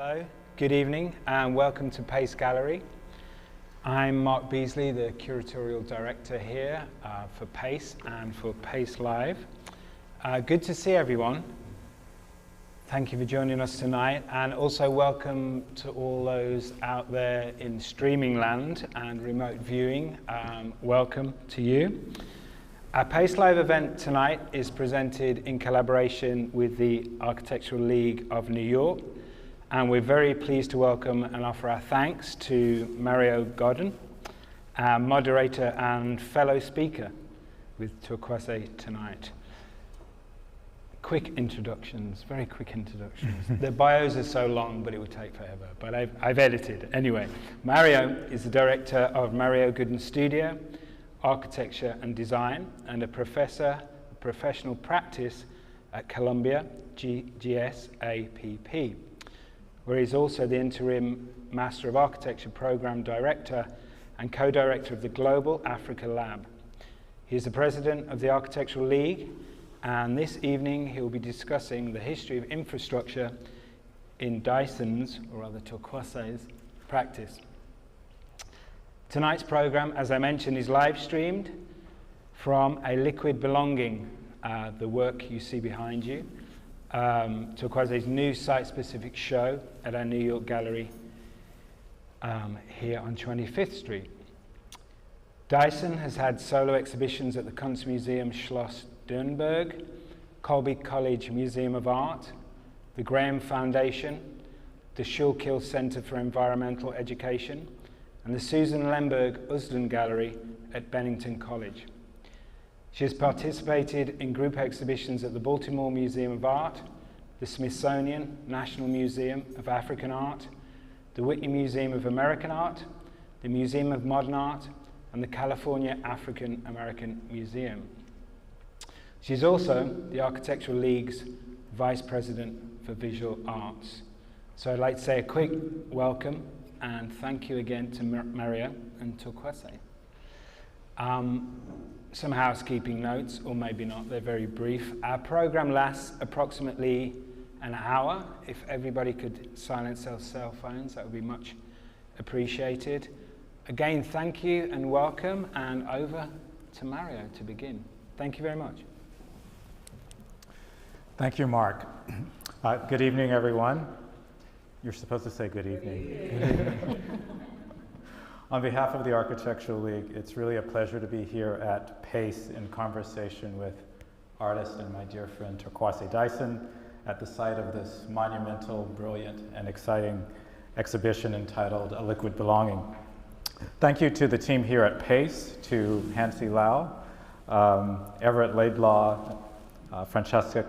Hello, good evening, and welcome to Pace Gallery. I'm Mark Beasley, the Curatorial Director here for Pace and for Pace Live. Good to see everyone. Thank you for joining us tonight, and also welcome to all those out there in streaming land and remote viewing. Welcome to you. Our Pace Live event tonight is presented in collaboration with the Architectural League of New York, and we're very pleased to welcome and offer our thanks to Mario Gooden, our moderator and fellow speaker with Torkwase tonight. Quick introductions, very quick introductions. The bios are so long, but it would take forever, but I've edited. Anyway, Mario is the director of Mario Gooden Studio, Architecture and Design, and a professor of professional practice at Columbia GSAPP, where he's also the interim Master of Architecture Program Director and co-director of the Global Africa Lab. He is the president of the Architectural League, and this evening he will be discussing the history of infrastructure in Dyson's, or rather Torkwase's, practice. Tonight's program, as I mentioned, is live streamed from A Liquid Belonging, the work you see behind you, Torkwase's new site-specific show at our New York gallery here on 25th Street. Dyson has had solo exhibitions at the Kunstmuseum Schloss Derneburg, Colby College Museum of Art, the Graham Foundation, the Schuylkill Center for Environmental Education, and the Suzanne Lemberg Usdan Gallery at Bennington College. She has participated in group exhibitions at the Baltimore Museum of Art, the Smithsonian National Museum of African Art, the Whitney Museum of American Art, the Museum of Modern Art, and the California African American Museum. She's also the Architectural League's Vice President for Visual Arts. So I'd like to say a quick welcome and thank you again to Mario and Torkwase. Some housekeeping notes, or maybe not, they're very brief. Our program lasts approximately an hour. If everybody could silence their cell phones, that would be much appreciated. Again, thank you and welcome, and over to Mario to begin. Thank you very much. Thank you, Mark. Good evening, everyone. You're supposed to say good evening. On behalf of the Architectural League, it's really a pleasure to be here at Pace in conversation with artist and my dear friend Torkwase Dyson at the site of this monumental, brilliant, and exciting exhibition entitled A Liquid Belonging. Thank you to the team here at Pace, to Hansi Lau, Everett Laidlaw, Francesca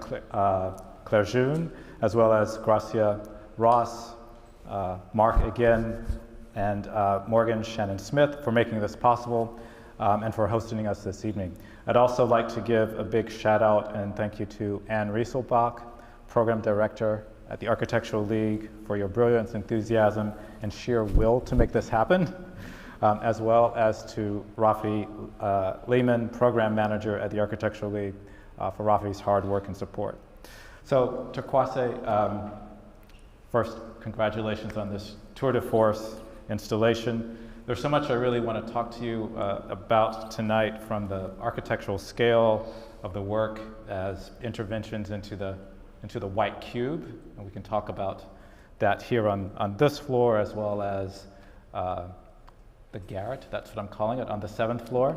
Clerjune, as well as Gracia Ross, Mark again, and Morgan Shannon Smith for making this possible and for hosting us this evening. I'd also like to give a big shout out and thank you to Anne Rieselbach, Program Director at the Architectural League, for your brilliance, enthusiasm, and sheer will to make this happen, as well as to Rafi Lehman, Program Manager at the Architectural League, for Rafi's hard work and support. So Torkwase, first, congratulations on this tour de force installation. There's so much I really want to talk to you about tonight, from the architectural scale of the work as interventions into the white cube, and we can talk about that here on this floor, as well as the garret, that's what I'm calling it, on the 7th floor,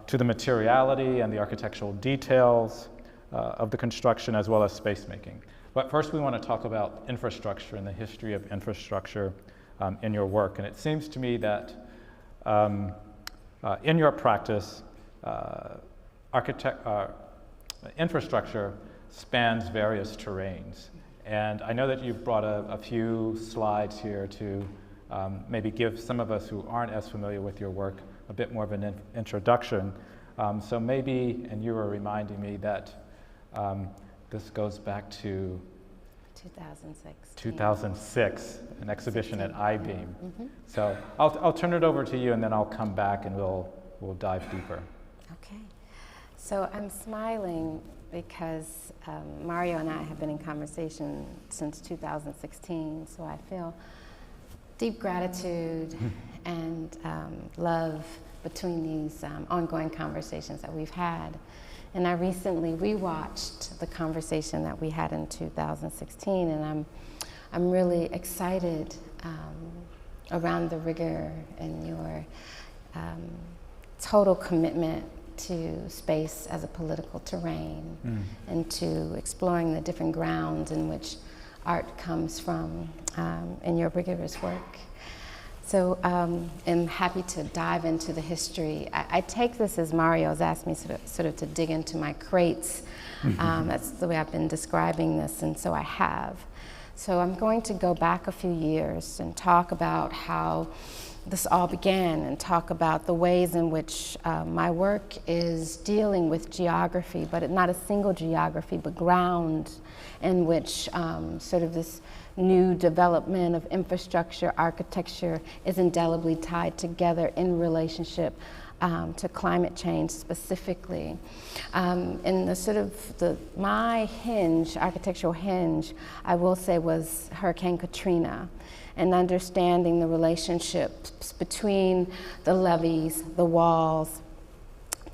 to the materiality and the architectural details of the construction, as well as space making. But first we want to talk about infrastructure and the history of infrastructure in your work. And it seems to me that in your practice, infrastructure spans various terrains. And I know that you've brought a few slides here to maybe give some of us who aren't as familiar with your work a bit more of an introduction. So maybe, and you were reminding me that this goes back to 2006, an exhibition 16. At I-Beam. Mm-hmm. So I'll turn it over to you, and then I'll come back and we'll dive deeper. Okay. So I'm smiling because Mario and I have been in conversation since 2016, so I feel deep gratitude and love between these ongoing conversations that we've had. And I recently rewatched the conversation that we had in 2016, and I'm really excited around the rigor and your total commitment to space as a political terrain and to exploring the different grounds in which art comes from in your rigorous work. So I'm happy to dive into the history. I take this as Mario's asked me sort of to dig into my crates. That's the way I've been describing this, and so I have. So I'm going to go back a few years and talk about how this all began and talk about the ways in which my work is dealing with geography, but not a single geography, but ground in which sort of this new development of infrastructure, architecture is indelibly tied together in relationship to climate change specifically. And the sort of my hinge, architectural hinge, I will say was Hurricane Katrina, and understanding the relationships between the levees, the walls,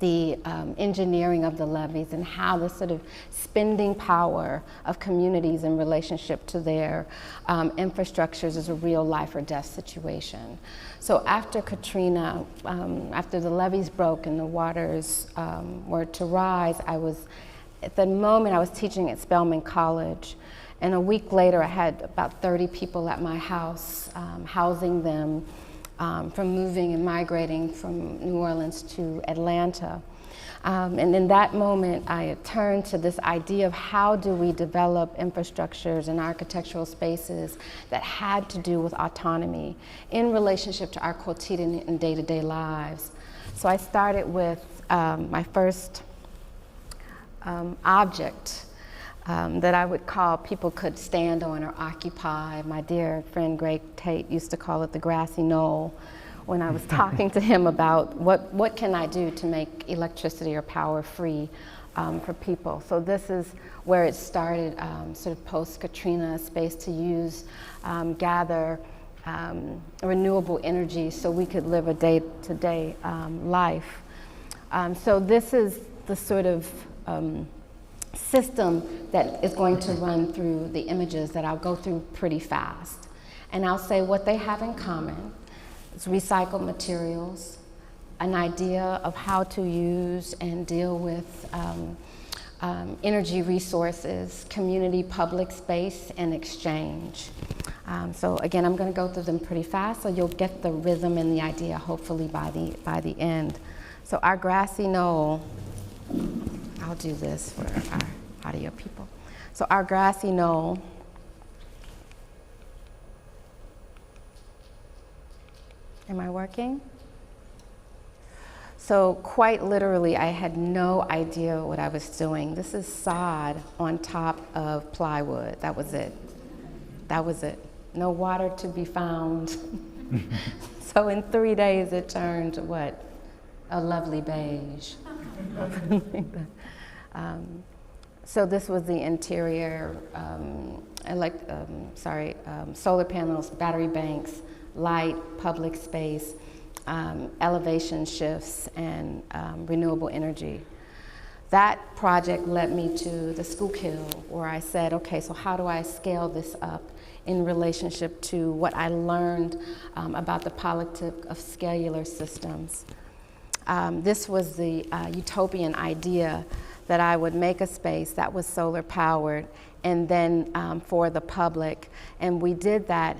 the engineering of the levees, and how the sort of spending power of communities in relationship to their infrastructures is a real life or death situation. So after Katrina, after the levees broke and the waters were to rise, at the moment I was teaching at Spelman College, and a week later I had about 30 people at my house, housing them from moving and migrating from New Orleans to Atlanta. And in that moment, I turned to this idea of how do we develop infrastructures and architectural spaces that had to do with autonomy in relationship to our quotidian and day-to-day lives. So I started with my first object that I would call people could stand on or occupy. My dear friend Greg Tate used to call it the grassy knoll when I was talking to him about what can I do to make electricity or power free for people. So this is where it started, sort of post-Katrina, space to use, gather renewable energy so we could live a day-to-day life. So this is the sort of system that is going to run through the images that I'll go through pretty fast. And I'll say what they have in common. It's recycled materials, an idea of how to use and deal with energy resources, community public space, and exchange. So again, I'm going to go through them pretty fast, so you'll get the rhythm and the idea hopefully by the end. So our grassy knoll, I'll do this for our audio people. So our grassy knoll, am I working? So quite literally, I had no idea what I was doing. This is sod on top of plywood. That was it. That was it. No water to be found. So in 3 days, it turned what? A lovely beige. So this was the interior, solar panels, battery banks, light, public space, elevation shifts, and renewable energy. That project led me to the Schuylkill, where I said, okay, so how do I scale this up in relationship to what I learned about the politics of scalar systems? This was the utopian idea that I would make a space that was solar powered and then for the public. And we did that.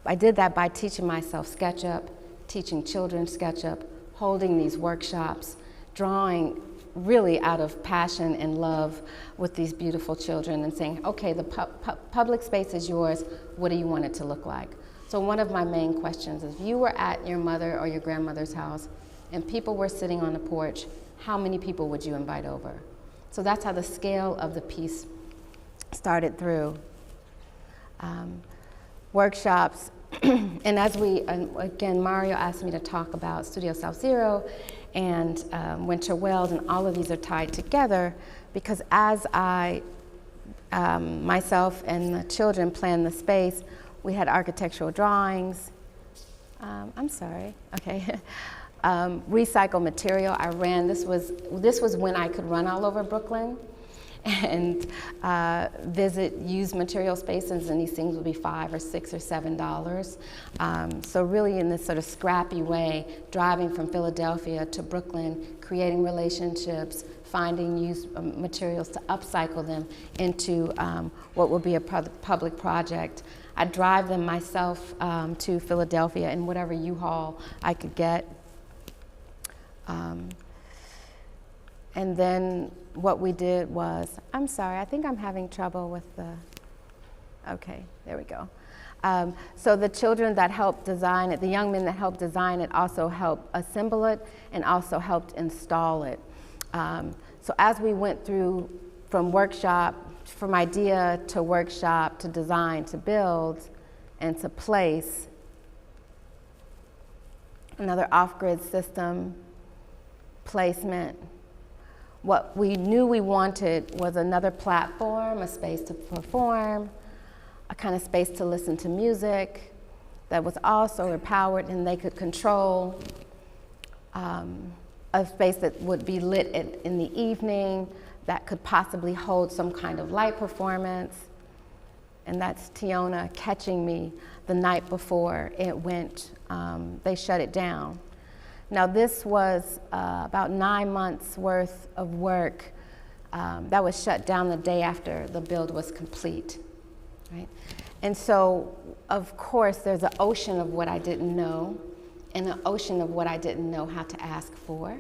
I did that by teaching myself SketchUp, teaching children SketchUp, holding these workshops, drawing really out of passion and love with these beautiful children and saying, okay, the public space is yours. What do you want it to look like? So one of my main questions is, if you were at your mother or your grandmother's house and people were sitting on the porch, how many people would you invite over? So that's how the scale of the piece started through. Workshops, and as again, Mario asked me to talk about Studio South Zero and winter weld, and all of these are tied together because as I, myself and the children planned the space, we had architectural drawings. I'm sorry, okay. Recycled material. I ran, this was when I could run all over Brooklyn and visit used material spaces, and these things would be $5 or $6 or $7. So really in this sort of scrappy way, driving from Philadelphia to Brooklyn, creating relationships, finding used materials to upcycle them into what would be a public project. I'd drive them myself to Philadelphia in whatever U-Haul I could get. And then what we did was, I'm sorry, I think I'm having trouble with the, okay, there we go. So the children that helped design it, the young men that helped design it also helped assemble it and also helped install it. So as we went through from workshop, from idea to workshop to design to build and to place, another off-grid system, placement. What we knew we wanted was another platform, a space to perform, a kind of space to listen to music that was all solar powered and they could control, a space that would be lit in the evening that could possibly hold some kind of light performance. And that's Tiona catching me the night before it went, they shut it down. Now this was about 9 months worth of work that was shut down the day after the build was complete, right? And so, of course, there's an ocean of what I didn't know and an ocean of what I didn't know how to ask for.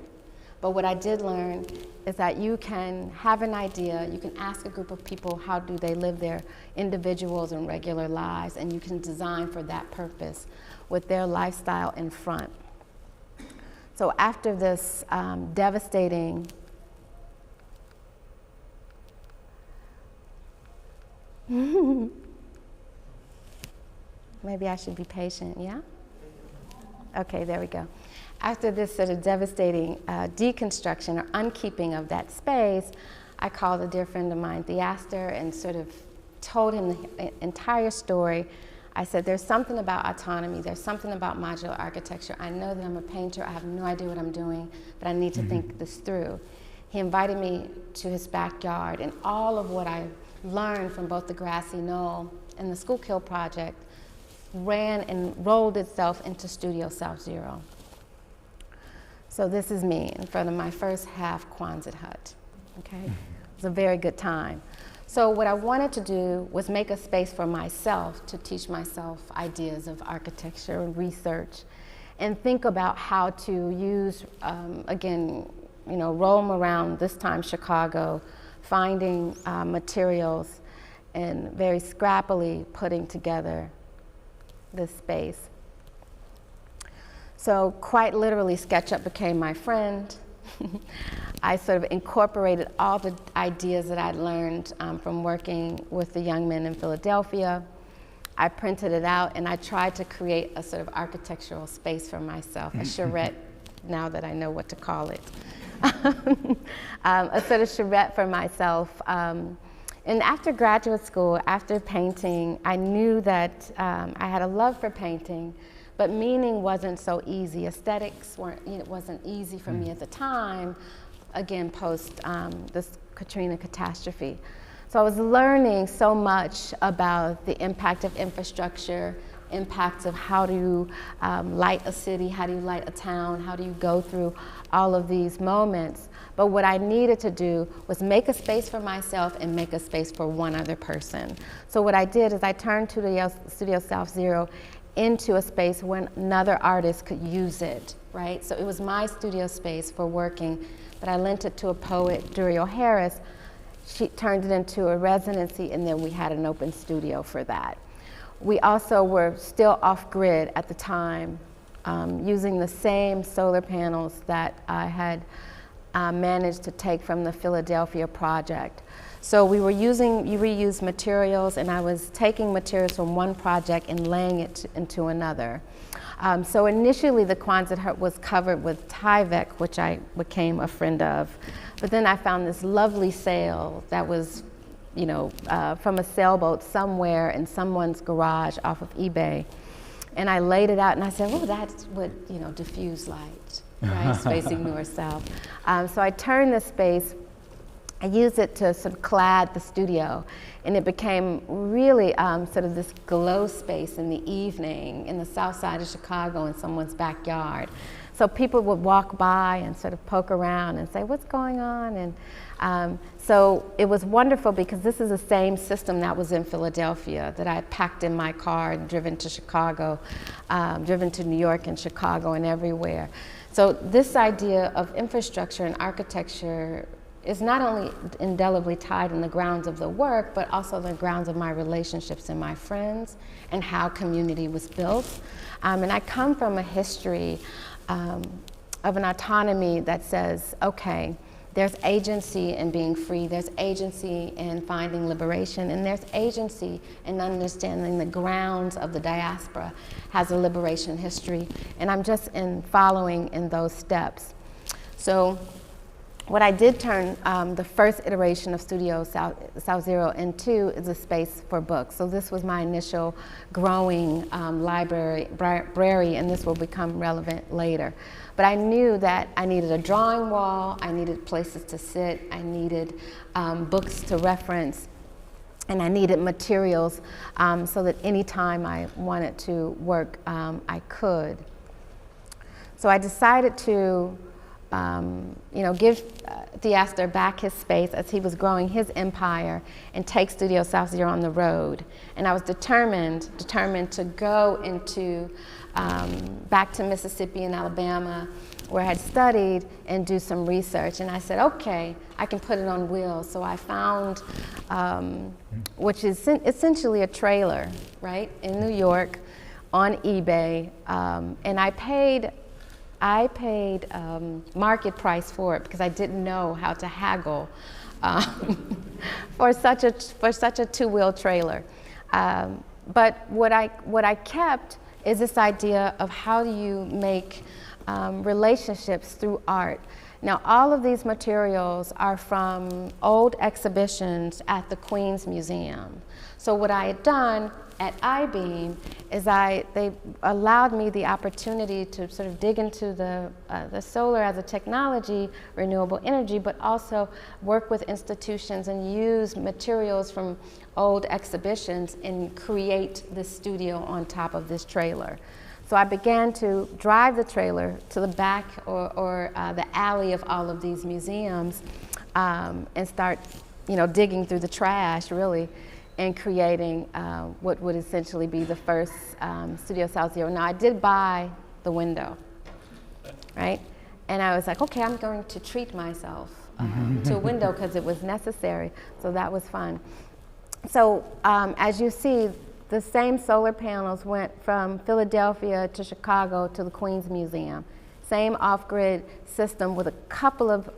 But what I did learn is that you can have an idea, you can ask a group of people how do they live their individuals and regular lives, and you can design for that purpose with their lifestyle in front. So after this devastating maybe I should be patient, yeah? Okay, there we go. After this sort of devastating deconstruction or unkeeping of that space, I called a dear friend of mine, Theaster, and sort of told him the entire story. I said, there's something about autonomy, there's something about modular architecture. I know that I'm a painter, I have no idea what I'm doing, but I need to think this through. He invited me to his backyard, and all of what I learned from both the Grassy Knoll and the Schuylkill project ran and rolled itself into Studio South Zero. So this is me in front of my first half Quonset hut, okay? It was a very good time. So what I wanted to do was make a space for myself to teach myself ideas of architecture and research and think about how to use, again, you know, roam around, this time Chicago, finding materials and very scrappily putting together this space. So quite literally, SketchUp became my friend. I sort of incorporated all the ideas that I'd learned from working with the young men in Philadelphia. I printed it out and I tried to create a sort of architectural space for myself, a charrette, now that I know what to call it. A sort of charrette for myself. And after graduate school, after painting, I knew that I had a love for painting, but meaning wasn't so easy. Aesthetics weren't, it wasn't easy for me at the time, again, post this Katrina catastrophe. So I was learning so much about the impact of infrastructure, impacts of how do you light a city, how do you light a town, how do you go through all of these moments. But what I needed to do was make a space for myself and make a space for one other person. So what I did is I turned Studio South Zero into a space where another artist could use it, right? So it was my studio space for working, but I lent it to a poet, Duriel Harris. She turned it into a residency, and then we had an open studio for that. We also were still off-grid at the time, using the same solar panels that I had managed to take from the Philadelphia project. So we were using reused materials, and I was taking materials from one project and laying it into another. So initially the Quonset hut was covered with Tyvek, which I became a friend of. But then I found this lovely sail that was, you know, from a sailboat somewhere in someone's garage off of eBay. And I laid it out and I said, oh, that's what, you know, diffuse light, right? It's facing north-south. So I turned this space, I used it to sort of clad the studio, and it became really sort of this glow space in the evening in the south side of Chicago in someone's backyard. So people would walk by and sort of poke around and say, what's going on? And so it was wonderful because this is the same system that was in Philadelphia that I packed in my car and driven to Chicago, driven to New York and Chicago and everywhere. So this idea of infrastructure and architecture is not only indelibly tied in the grounds of the work, but also the grounds of my relationships and my friends and how community was built. And I come from a history of an autonomy that says, okay, there's agency in being free, there's agency in finding liberation, and there's agency in understanding the grounds of the diaspora has a liberation history. And I'm just following in those steps. So what I did turn the first iteration of Studio South Zero into is a space for books. So this was my initial growing library, and this will become relevant later. But I knew that I needed a drawing wall, I needed places to sit, I needed books to reference, and I needed materials so that anytime I wanted to work, I could. So I decided to give Theaster back his space as he was growing his empire and take Studio South Zero on the road. And I was determined to go into back to Mississippi and Alabama, where I had studied, and do some research. And I said, okay, I can put it on wheels. So I found, which is essentially a trailer, right, in New York on eBay, and I paid market price for it because I didn't know how to haggle for such a two-wheel trailer. But what I kept is this idea of how do you make relationships through art. Now, all of these materials are from old exhibitions at the Kunstmuseum. So what I had done at I-Beam is they allowed me the opportunity to sort of dig into the solar as a technology, renewable energy, but also work with institutions and use materials from old exhibitions and create this studio on top of this trailer. So I began to drive the trailer to the back or the alley of all of these museums and start, digging through the trash, really, and creating what would essentially be the first Studio South Zero. Now, I did buy the window, right? And I was like, okay, I'm going to treat myself to a window because it was necessary. So that was fun. So as you see, the same solar panels went from Philadelphia to Chicago to the Kunstmuseum. Same off-grid system with a couple of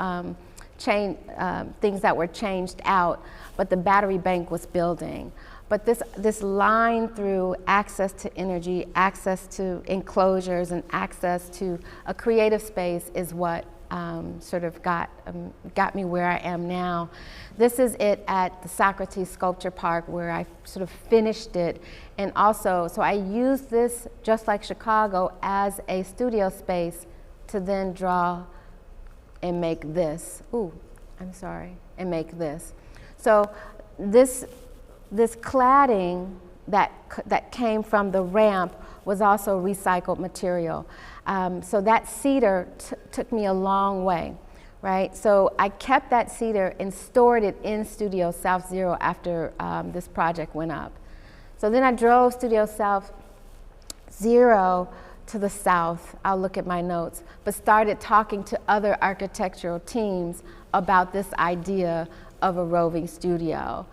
things that were changed out, but the battery bank was building. But this line through access to energy, access to enclosures, and access to a creative space is what sort of got me where I am now. This is it at the Socrates Sculpture Park where I sort of finished it. And also, so I used this, just like Chicago, as a studio space to then draw and make this. And make this. So this cladding that came from the ramp was also recycled material. So that cedar took me a long way, right? So I kept that cedar and stored it in Studio South Zero after this project went up. So then I drove Studio South Zero to the south, I'll look at my notes, but started talking to other architectural teams about this idea of a roving studio.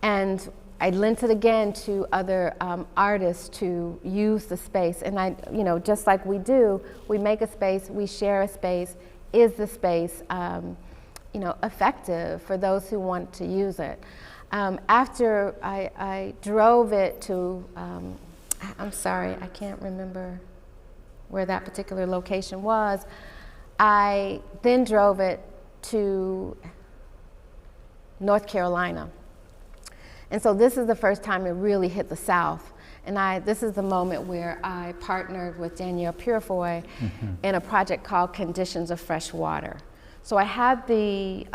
And I lent it again to other artists to use the space. And just like we do, we make a space, we share a space. Is the space, effective for those who want to use it? After I drove it to, I'm sorry, I can't remember where that particular location was, I then drove it to North Carolina. And so this is the first time it really hit the South. And this is the moment where I partnered with Danielle Purifoy in a project called Conditions of Fresh Water. So I had the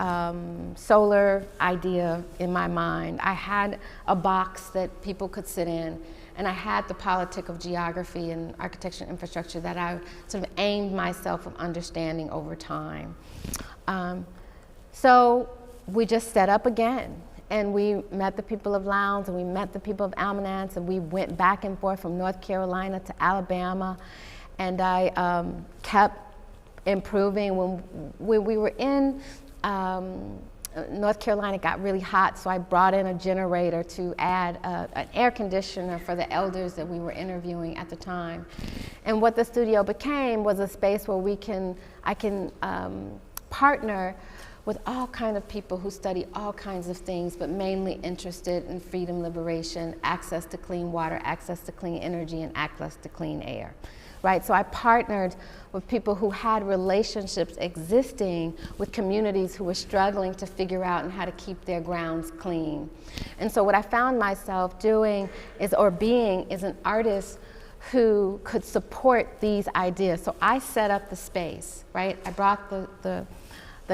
solar idea in my mind. I had a box that people could sit in, and I had the politic of geography and architecture and infrastructure that I sort of aimed myself of understanding over time. So we just set up again. And we met the people of Lowndes, and we met the people of Almanance, and we went back and forth from North Carolina to Alabama. And I kept improving. When we were in North Carolina, it got really hot, so I brought in a generator to add an air conditioner for the elders that we were interviewing at the time. And what the studio became was a space where I can partner with all kinds of people who study all kinds of things, but mainly interested in freedom, liberation, access to clean water, access to clean energy, and access to clean air, right? So I partnered with people who had relationships existing with communities who were struggling to figure out how to keep their grounds clean. And so what I found myself doing is an artist who could support these ideas. So I set up the space, right? I brought the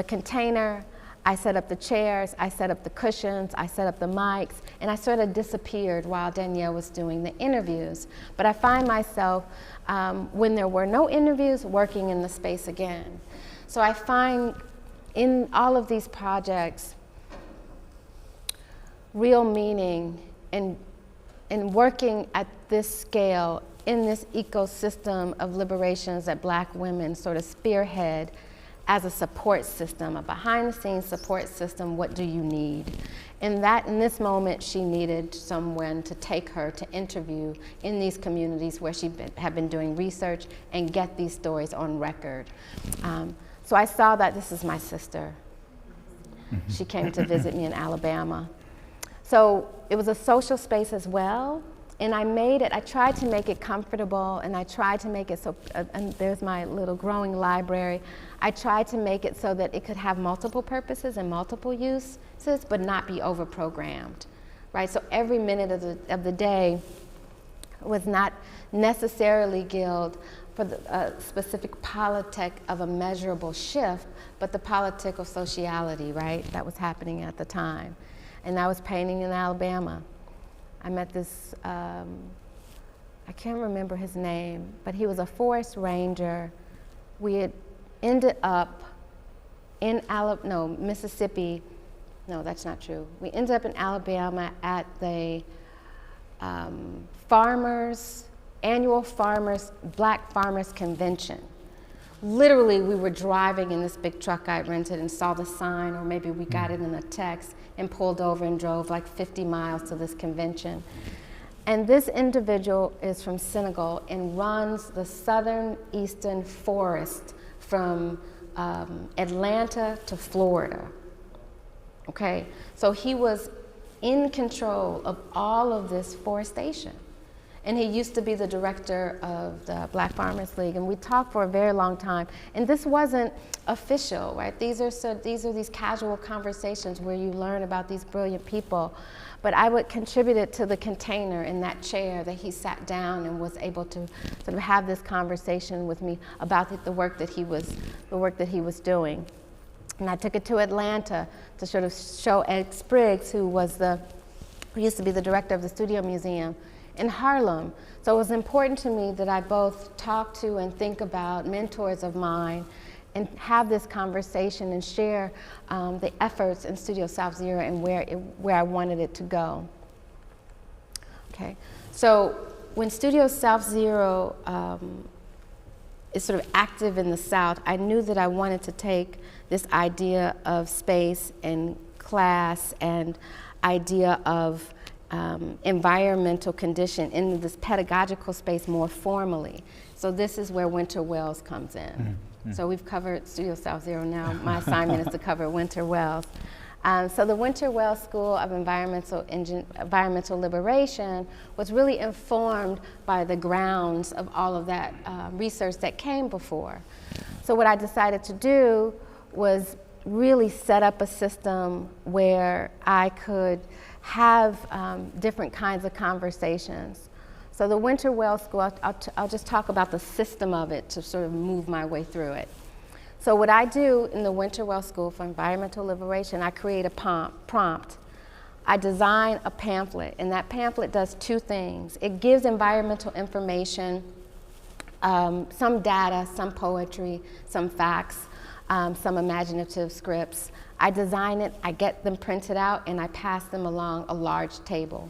container, I set up the chairs, I set up the cushions, I set up the mics, and I sort of disappeared while Danielle was doing the interviews. But I find myself, when there were no interviews, working in the space again. So I find in all of these projects real meaning in working at this scale, in this ecosystem of liberations that Black women sort of spearhead as a support system, a behind-the-scenes support system. What do you need? And in this moment, she needed someone to take her to interview in these communities where she had been doing research and get these stories on record. So I saw that this is my sister. She came to visit me in Alabama. So it was a social space as well. And I tried to make it comfortable, and I tried to make it so, and there's my little growing library. I tried to make it so that it could have multiple purposes and multiple uses, but not be over-programmed, right? So every minute of the day was not necessarily guild for the specific politic of a measurable shift, but the politic of sociality, right? That was happening at the time. And I was painting in Alabama. I met this, I can't remember his name, but he was a forest ranger. We had ended up in Mississippi. No, that's not true. We ended up in Alabama at the annual Black Farmers Convention. Literally, we were driving in this big truck I rented and saw the sign, or maybe we got it in a text, and pulled over and drove like 50 miles to this convention. And this individual is from Senegal and runs the southern eastern forest from Atlanta to Florida. Okay, so he was in control of all of this forestation. And he used to be the director of the Black Farmers League, and we talked for a very long time. And this wasn't official, right? These are these casual conversations where you learn about these brilliant people. But I would contribute it to the container in that chair that he sat down and was able to sort of have this conversation with me about the work that he was doing. And I took it to Atlanta to sort of show Ed Spriggs, who used to be the director of the Studio Museum in Harlem. So it was important to me that I both talk to and think about mentors of mine and have this conversation and share the efforts in Studio South Zero and where I wanted it to go. Okay, so when Studio South Zero is sort of active in the South, I knew that I wanted to take this idea of space and class and idea of environmental condition into this pedagogical space more formally. So this is where Winter Wells comes in. So we've covered Studio South Zero now. My assignment is to cover Winter Wells. So the Winter Wells School of Environmental Liberation was really informed by the grounds of all of that research that came before. So what I decided to do was really set up a system where I could have different kinds of conversations. So the Winter Wells School, I'll just talk about the system of it to sort of move my way through it. So what I do in the Winter Wells School for Environmental Liberation, I create a prompt. I design a pamphlet, and that pamphlet does two things. It gives environmental information, some data, some poetry, some facts, some imaginative scripts. I design it, I get them printed out, and I pass them along a large table.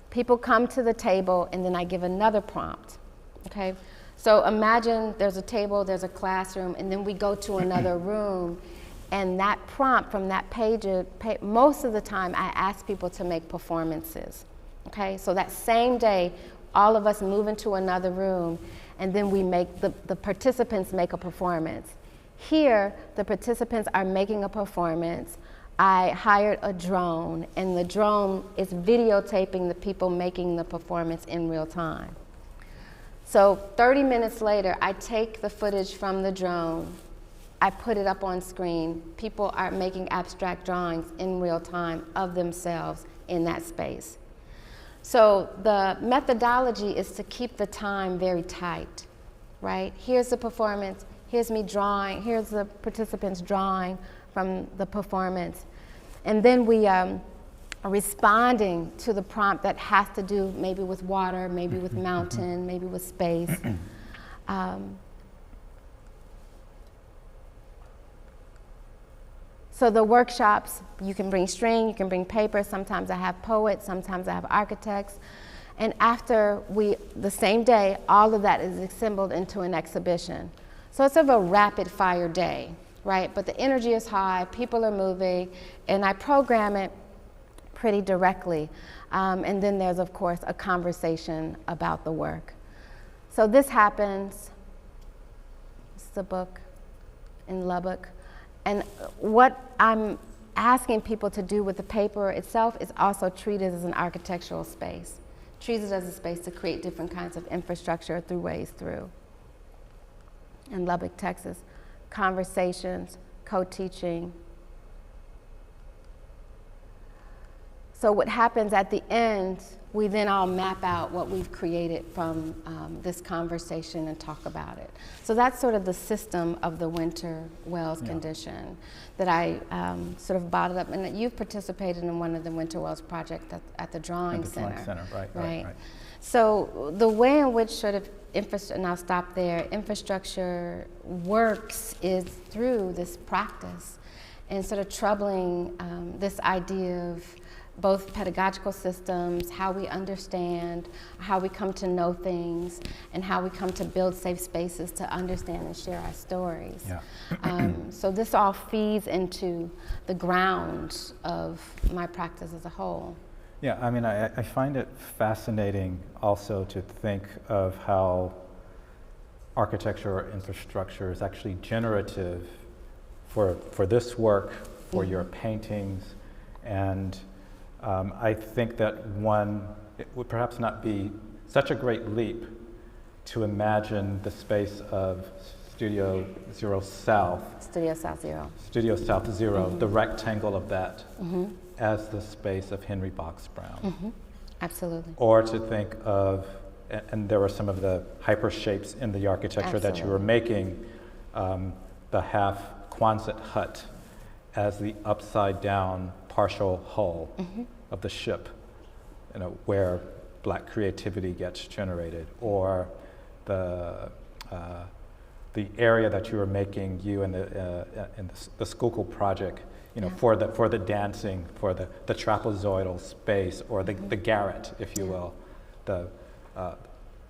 People come to the table, and then I give another prompt, okay? So imagine there's a table, there's a classroom, and then we go to another room, and that prompt from that page, most of the time I ask people to make performances, okay? So that same day, all of us move into another room, and then we make, the participants make a performance. Here, the participants are making a performance. I hired a drone, and the drone is videotaping the people making the performance in real time. So 30 minutes later, I take the footage from the drone, I put it up on screen. People are making abstract drawings in real time of themselves in that space. So the methodology is to keep the time very tight, right? Here's the performance, here's me drawing, here's the participants drawing from the performance. And then we are responding to the prompt that has to do maybe with water, maybe with mountain, maybe with space. So the workshops, you can bring string, you can bring paper. Sometimes I have poets, sometimes I have architects. And after the same day, all of that is assembled into an exhibition. So it's sort of a rapid fire day, right? But the energy is high, people are moving, and I program it pretty directly. And then there's, of course, a conversation about the work. So this happens, it's the book in Lemberg. And what I'm asking people to do with the paper itself is also treat it as an architectural space. Treat it as a space to create different kinds of infrastructure through ways through. In Lubbock, Texas, conversations, co-teaching. So what happens at the end, we then all map out what we've created from this conversation and talk about it. So that's sort of the system of the Winter Wells condition that I sort of bottled up. And you've participated in one of the Winter Wells projects at the Drawing Center. Right. So the way in which sort of and I'll stop there, infrastructure works is through this practice and sort of troubling this idea of both pedagogical systems, how we understand, how we come to know things, and how we come to build safe spaces to understand and share our stories. Yeah. So this all feeds into the grounds of my practice as a whole. Yeah, I mean, I find it fascinating also to think of how architecture or infrastructure is actually generative for this work, for your paintings, and I think that it would perhaps not be such a great leap to imagine the space of Studio South Zero, the rectangle of that, as the space of Henry Box Brown. Absolutely. Or to think of, and there were some of the hyper shapes in the architecture that you were making, the half Quonset hut as the upside down partial hull of the ship, where Black creativity gets generated, or the area that you were making, you and the Schuylkill project, for the dancing, for the trapezoidal space, or the garret, if you will,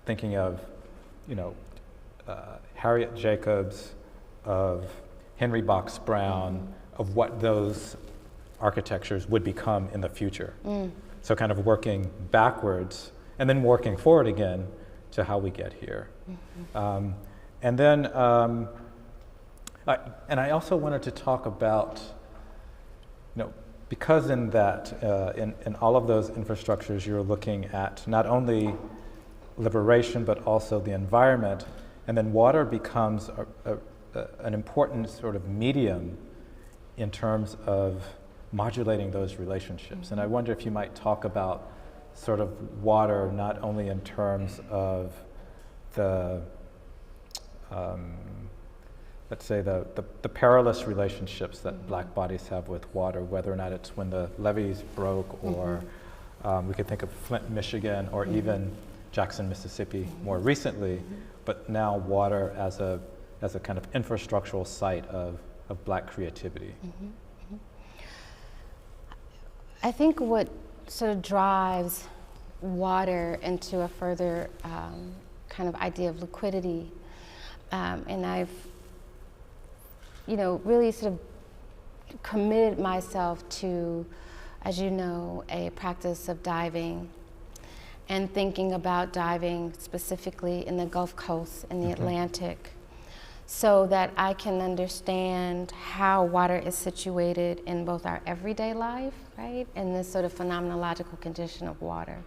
thinking of Harriet Jacobs, of Henry Box Brown, of what those architectures would become in the future. So kind of working backwards and then working forward again to how we get here. And then, and I also wanted to talk about because in that, in all of those infrastructures, you're looking at not only liberation, but also the environment, and then water becomes an important sort of medium in terms of modulating those relationships. And I wonder if you might talk about sort of water, not only in terms of the, let's say the perilous relationships that Black bodies have with water, whether or not it's when the levees broke, or we could think of Flint, Michigan, or even Jackson, Mississippi more recently, but now water as a kind of infrastructural site of Black creativity. I think what sort of drives water into a further kind of idea of liquidity, and I've, really sort of committed myself to, as you know, a practice of diving and thinking about diving specifically in the Gulf Coast and the Atlantic, so that I can understand how water is situated in both our everyday life, right, and this sort of phenomenological condition of water.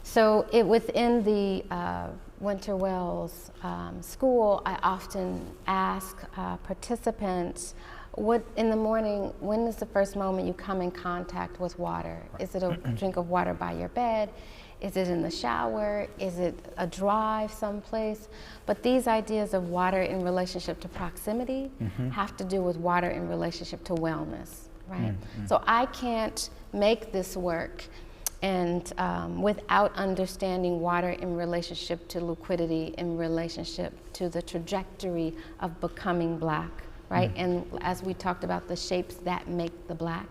So within the Winter Wells School, I often ask participants, what in the morning, when is the first moment you come in contact with water? Is it a drink of water by your bed? Is it in the shower? Is it a drive someplace? But these ideas of water in relationship to proximity have to do with water in relationship to wellness, right? So I can't make this work and without understanding water in relationship to liquidity, in relationship to the trajectory of becoming Black, right? And as we talked about, the shapes that make the Black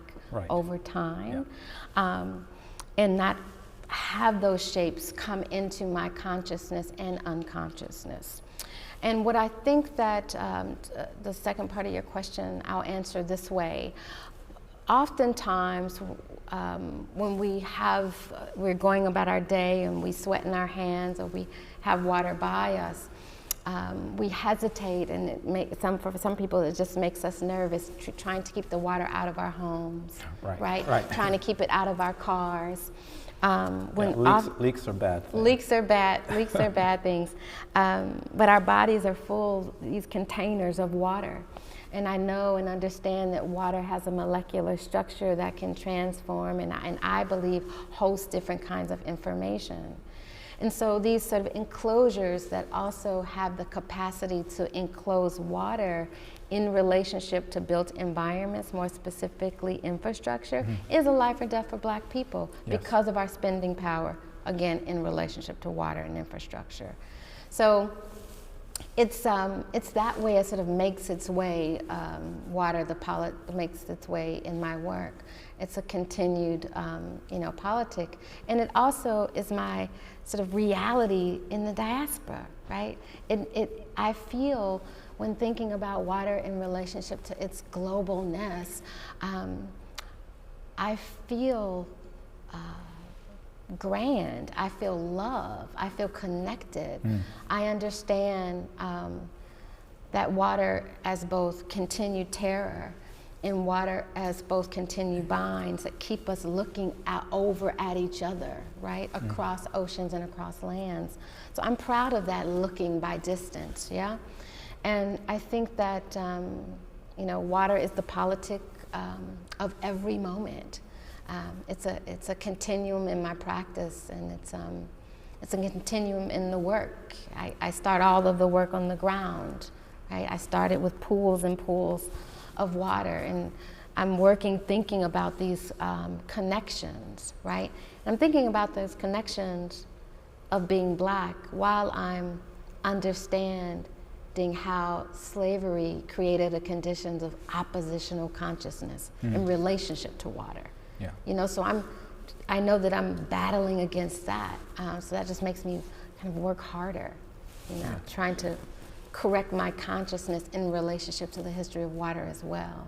over time, and not have those shapes come into my consciousness and unconsciousness. And what I think that, the second part of your question, I'll answer this way. Oftentimes, when we're going about our day and we sweat in our hands, or we have water by us, we hesitate, and for some people it just makes us nervous, trying to keep the water out of our homes, right? Trying to keep it out of our cars. Leaks are bad things. Leaks are bad things. But our bodies are full of these containers of water. And I know and understand that water has a molecular structure that can transform, and I believe host different kinds of information. And so these sort of enclosures that also have the capacity to enclose water in relationship to built environments, more specifically infrastructure, is a life or death for Black people because of our spending power, again, in relationship to water and infrastructure. So it's that way it sort of makes its way, water, makes its way in my work. It's a continued, politic. And it also is my sort of reality in the diaspora, right? I feel, when thinking about water in relationship to its globalness, I feel grand, I feel love, I feel connected. I understand that water as both continued terror and water as both continued binds that keep us looking over at each other, right? Across oceans and across lands. So I'm proud of that looking by distance, yeah? And I think that, water is the politic of every moment. It's a continuum in my practice, and it's a continuum in the work. I start all of the work on the ground, right? I started with pools and pools of water, and I'm thinking about these connections, right? And I'm thinking about those connections of being Black while I'm understanding how slavery created a conditions of oppositional consciousness in relationship to water. So I know that I'm battling against that. So that just makes me kind of work harder, trying to correct my consciousness in relationship to the history of water as well.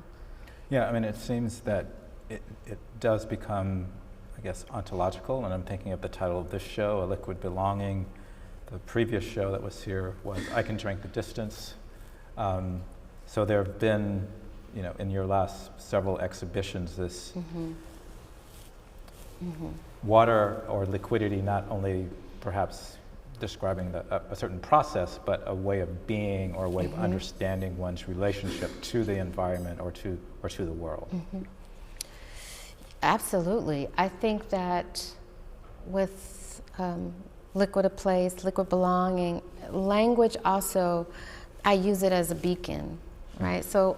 Yeah, I mean, it seems that it does become, I guess, ontological, and I'm thinking of the title of this show, A Liquid Belonging. The previous show that was here was I Can Drink the Distance. So there have been you know, in your last several exhibitions, this water or liquidity not only perhaps describing a certain process, but a way of being or a way of understanding one's relationship to the environment or to the world. Absolutely. I think that with liquid of place, liquid belonging, language also, I use it as a beacon, right? So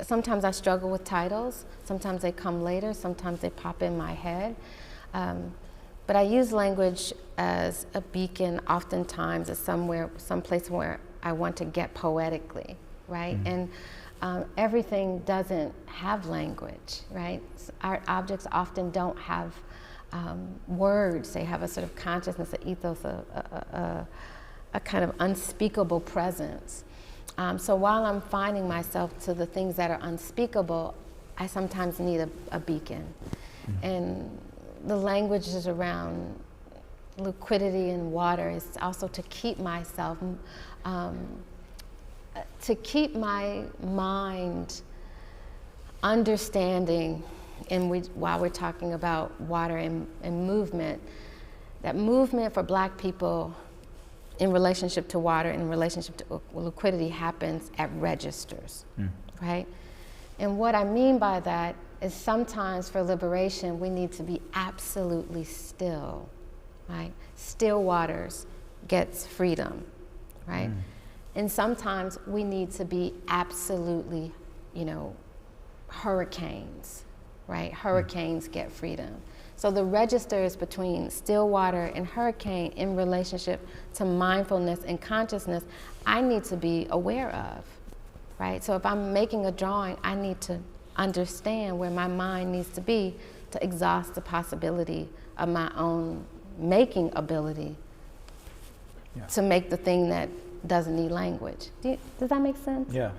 sometimes I struggle with titles, sometimes they come later, sometimes they pop in my head. But I use language as a beacon oftentimes as someplace where I want to get poetically, right? And everything doesn't have language, right? Art objects often don't have words. They have a sort of consciousness, an ethos, a kind of unspeakable presence. So while I'm finding myself to the things that are unspeakable, I sometimes need a beacon. And the language is around liquidity and water is also to keep myself, to keep my mind understanding, and while we're talking about water and movement, that movement for Black people in relationship to water, in relationship to liquidity happens at registers, right? And what I mean by that is sometimes for liberation, we need to be absolutely still, right? Still waters gets freedom, right? And sometimes we need to be absolutely, you know, hurricanes, right? Hurricanes get freedom. So the registers between still water and hurricane in relationship to mindfulness and consciousness, I need to be aware of, right? So if I'm making a drawing, I need to understand where my mind needs to be to exhaust the possibility of my own making ability to make the thing that doesn't need language. Does that make sense? Yeah.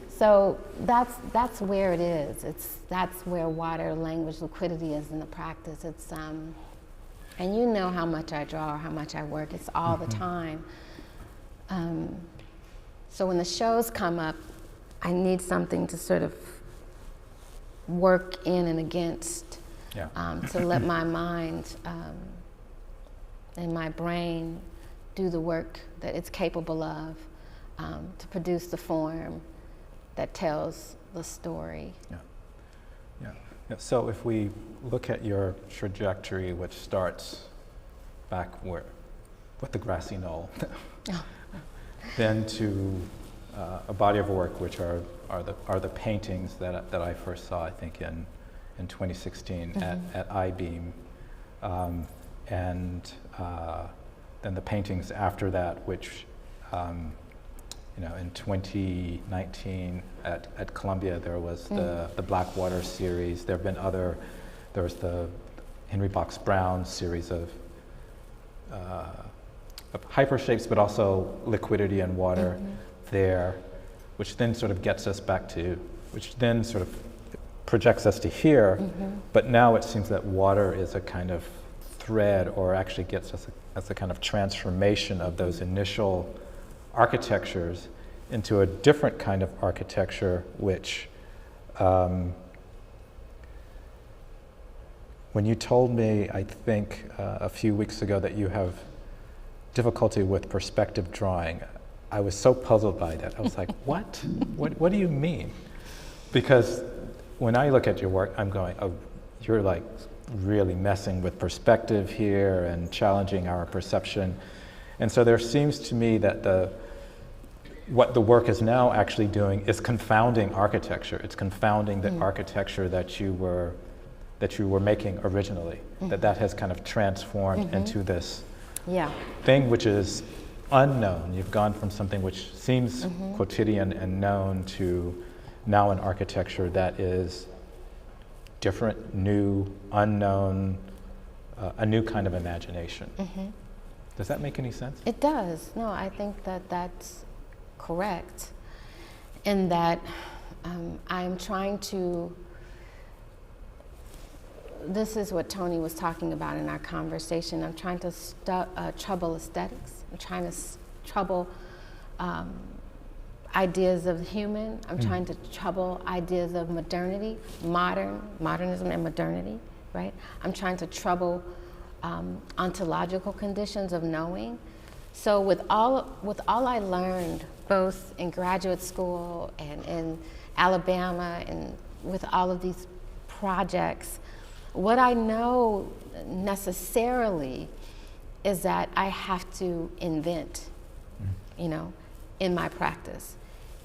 So that's where it is. That's where water, language, liquidity is in the practice. It's and you know how much I draw or how much I work. It's all the time. So when the shows come up, I need something to sort of work in and against, to let my mind and my brain do the work that it's capable of, to produce the form that tells the story. Yeah. So if we look at your trajectory, which starts back with the grassy knoll, then to a body of work which are the paintings that I first saw, I think in 2016 at I-Beam, and then the paintings after that, which you know, in 2019 at Columbia there was the Blackwater series. There have been there was the Henry Box Brown series of hypershapes, but also liquidity and water there, which then sort of gets us back to, which then sort of projects us to here, but now it seems that water is a kind of thread, or actually gets us as a kind of transformation of those initial architectures into a different kind of architecture, which when you told me, I think a few weeks ago, that you have difficulty with perspective drawing, I was so puzzled by that. I was like, what? What do you mean? Because when I look at your work, I'm going, oh, you're like really messing with perspective here and challenging our perception. And so there seems to me that what the work is now actually doing is confounding architecture. It's confounding the architecture that you were making originally. That has kind of transformed into this thing which is unknown. You've gone from something which seems quotidian and known to now an architecture that is different, new, unknown, a new kind of imagination. Does that make any sense? It does. No, I think that that's correct, in that I'm trying to, this is what Tony was talking about in our conversation, I'm trying to trouble aesthetics. I'm trying to trouble ideas of human. I'm trying to trouble ideas of modernity, modernism and modernity, right? I'm trying to trouble ontological conditions of knowing. So with all I learned, both in graduate school and in Alabama and with all of these projects, what I know necessarily is that I have to invent, you know, in my practice.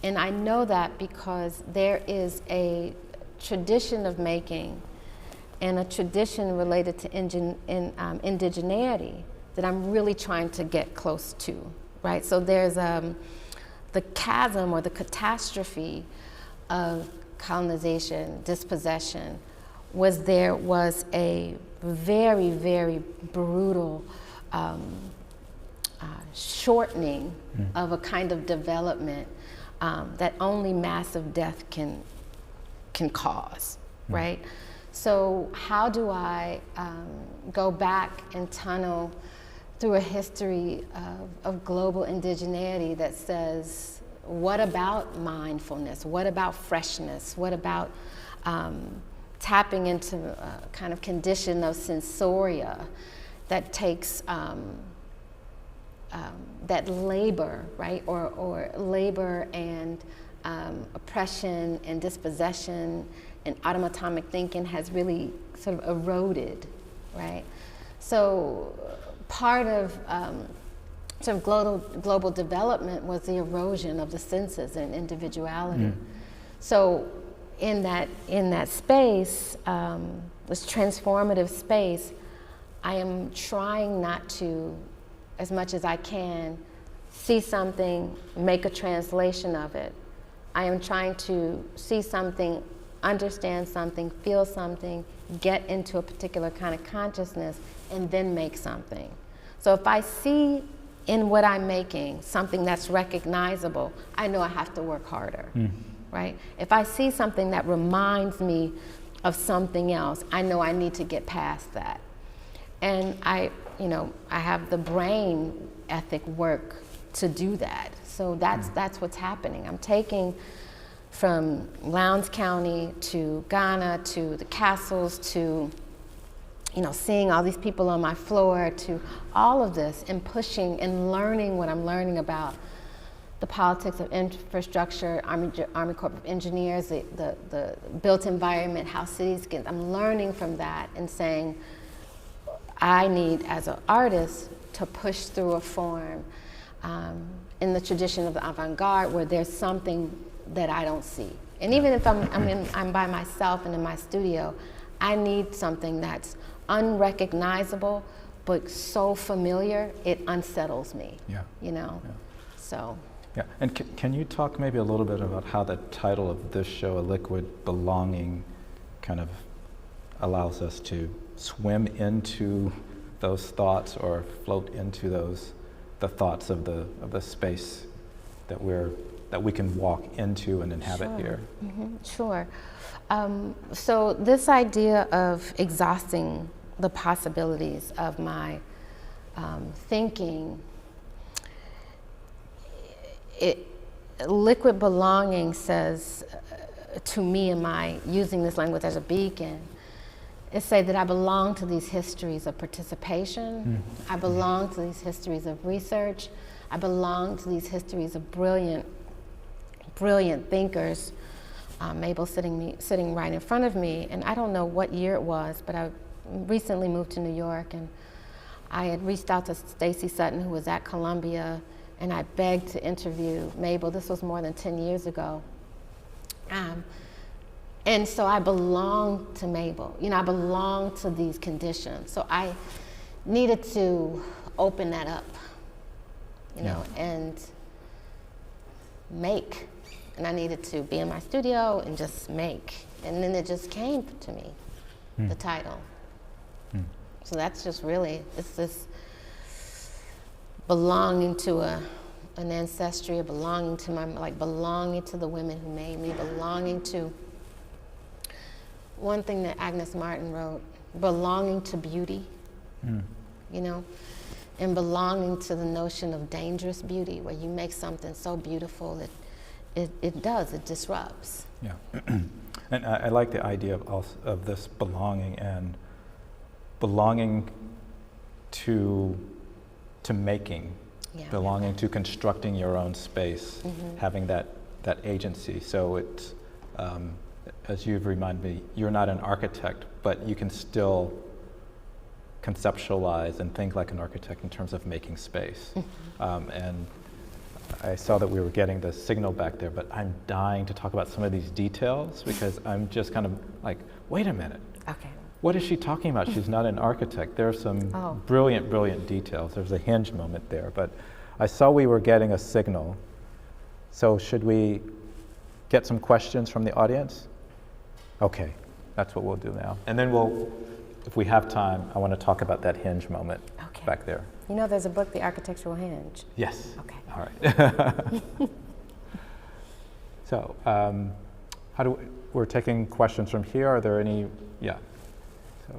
And I know that because there is a tradition of making and a tradition related to indigeneity that I'm really trying to get close to, right? So there's the chasm or the catastrophe of colonization, dispossession, was a very, very brutal shortening of a kind of development that only massive death can cause, right? So how do I go back and tunnel through a history of global indigeneity that says, what about mindfulness? What about freshness? What about tapping into a kind of condition of sensoria that takes that labor, right? Or labor and oppression and dispossession and automatic thinking has really sort of eroded, right? So part of sort of global development was the erosion of the senses and individuality. So in that space, this transformative space, I am trying not to, as much as I can, see something, make a translation of it. I am trying to see something, understand something, feel something, get into a particular kind of consciousness, and then make something. So if I see in what I'm making something that's recognizable, I know I have to work harder, right? If I see something that reminds me of something else, I know I need to get past that. And I have the brain ethic work to do that. So that's what's happening. I'm taking from Lowndes County to Ghana to the castles to, seeing all these people on my floor, to all of this, and pushing and learning what I'm learning about the politics of infrastructure, Army Corps of Engineers, the built environment, how cities get. I'm learning from that and saying, I need, as an artist, to push through a form in the tradition of the avant-garde where there's something that I don't see. And even if I'm by myself and in my studio, I need something that's unrecognizable but so familiar it unsettles me. So. Yeah, and can you talk maybe a little bit about how the title of this show, A Liquid Belonging, kind of allows us to swim into those thoughts or float into the thoughts of the space that we can walk into and inhabit here? Sure. So this idea of exhausting the possibilities of my thinking, liquid belonging says to me, in my using this language as a beacon, is say that I belong to these histories of participation. I belong to these histories of research. I belong to these histories of brilliant thinkers. Mabel sitting right in front of me, and I don't know what year it was, but I recently moved to New York, and I had reached out to Stacy Sutton, who was at Columbia, and I begged to interview Mabel. This was more than 10 years ago. And so I belong to Mabel. I belong to these conditions. So I needed to open that up, and make. And I needed to be in my studio and just make. And then it just came to me, the title. So that's just really, it's this belonging to an ancestry, belonging to belonging to the women who made me, belonging to one thing that Agnes Martin wrote, belonging to beauty, and belonging to the notion of dangerous beauty, where you make something so beautiful that it does, it disrupts. Yeah. And I like the idea of this belonging and belonging to making, Yeah. belonging to constructing your own space, having that agency. So it's, as you've reminded me, you're not an architect, but you can still conceptualize and think like an architect in terms of making space. And I saw that we were getting the signal back there, but I'm dying to talk about some of these details because I'm just kind of like, wait a minute. Okay. What is she talking about? She's not an architect. There are some brilliant, brilliant details. There's a hinge moment there, but I saw we were getting a signal. So should we get some questions from the audience? Okay, that's what we'll do now. And then if we have time, I want to talk about that hinge moment back there. You know, there's a book, The Architectural Hinge. Yes. Okay. All right. So, we're taking questions from here. Are there any? Yeah. So.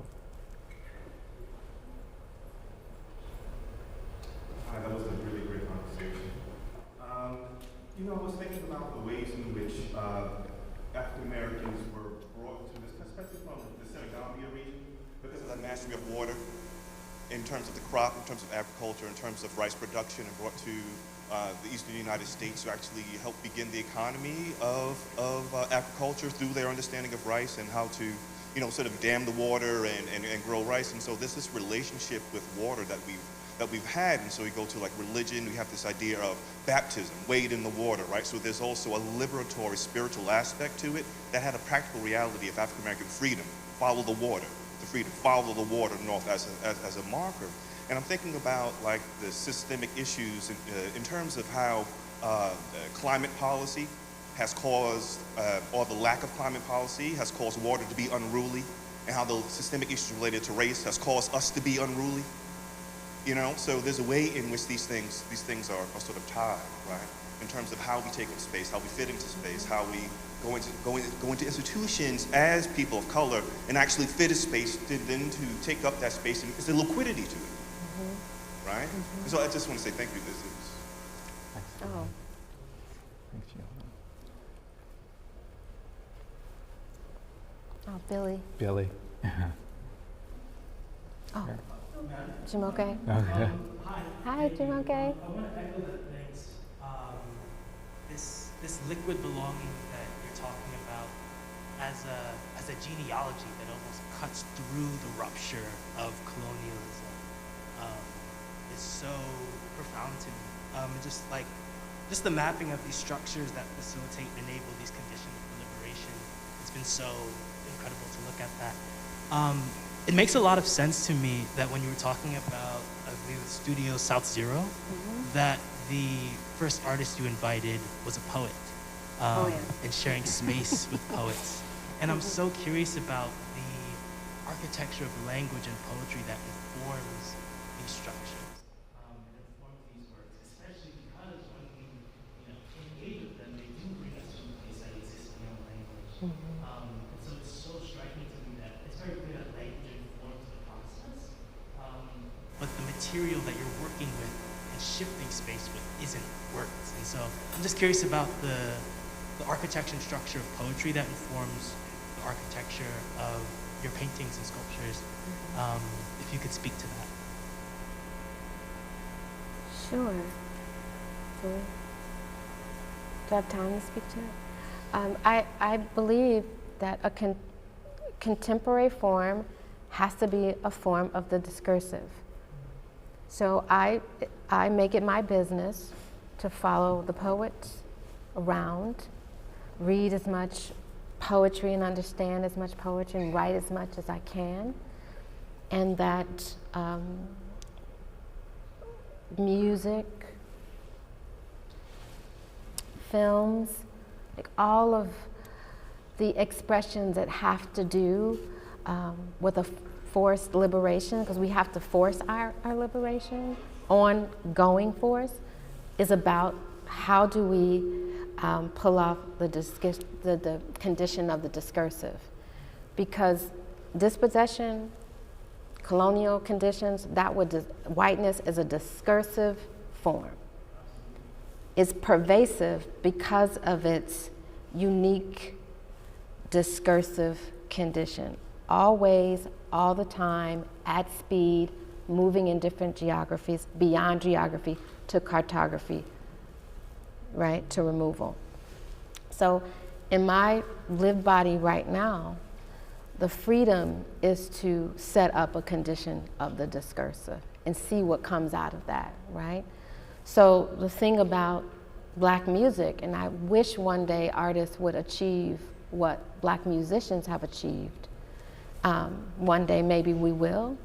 Hi, that was a really great conversation. You know, I was thinking about the ways in which African Americans were brought to this, especially from the Senegambia region, because of that mastery of water, in terms of the crop, in terms of agriculture, in terms of rice production, and brought to the eastern United States to actually help begin the economy of agriculture through their understanding of rice and how to, you know, sort of dam the water and grow rice. And so there's this relationship with water that we've had. And so we go to like religion, we have this idea of baptism, wade in the water, right? So there's also a liberatory spiritual aspect to it that had a practical reality of African American freedom. Follow the water, the freedom, follow the water north as a marker. And I'm thinking about like the systemic issues in terms of how climate policy has caused, or the lack of climate policy has caused water to be unruly, and how the systemic issues related to race has caused us to be unruly. You know, so there's a way in which these things are sort of tied, right? In terms of how we take up space, how we fit into space, how we go into institutions as people of color and actually fit a space then to take up that space, and it's a liquidity to it. Right? And so I just want to say thank you. This is. Oh. Thank you. Oh, Billy. Billy. Oh. Jumoke. Okay. Hi, Jumoke. I want to echo the things. This liquid belonging that you're talking about as a genealogy that almost cuts through the rupture of colonialism is so profound to me. Just the mapping of these structures that facilitate and enable these conditions of liberation. It's been so incredible to look at that. It makes a lot of sense to me that when you were talking about, I believe, the studio South Zero, that the first artist you invited was a poet, and sharing space with poets. And I'm so curious about the architecture of language and poetry that informs these structures, and informs these works, especially because when we engage with them, they do bring us to a place that exists beyond language. And so it's so striking to me that it's very clear that language informs the process, but the material that you're working with and shifting space with isn't words. And so I'm just curious about the architecture and structure of poetry that informs the architecture of your paintings and sculptures. If you could speak to that. Sure. Do I have time to speak to it? I believe that a contemporary form has to be a form of the discursive. So I make it my business to follow the poets around, read as much poetry and understand as much poetry and write as much as I can, and that music, films, like all of the expressions that have to do with a forced liberation, because we have to force our liberation, ongoing force, is about how do we pull off the condition of the discursive. Because dispossession, colonial conditions, whiteness is a discursive form. is pervasive because of its unique discursive condition. Always, all the time, at speed, moving in different geographies, beyond geography to cartography, right, to removal. So in my lived body right now, the freedom is to set up a condition of the discursive and see what comes out of that, right? So the thing about Black music, and I wish one day artists would achieve what Black musicians have achieved. One day maybe we will.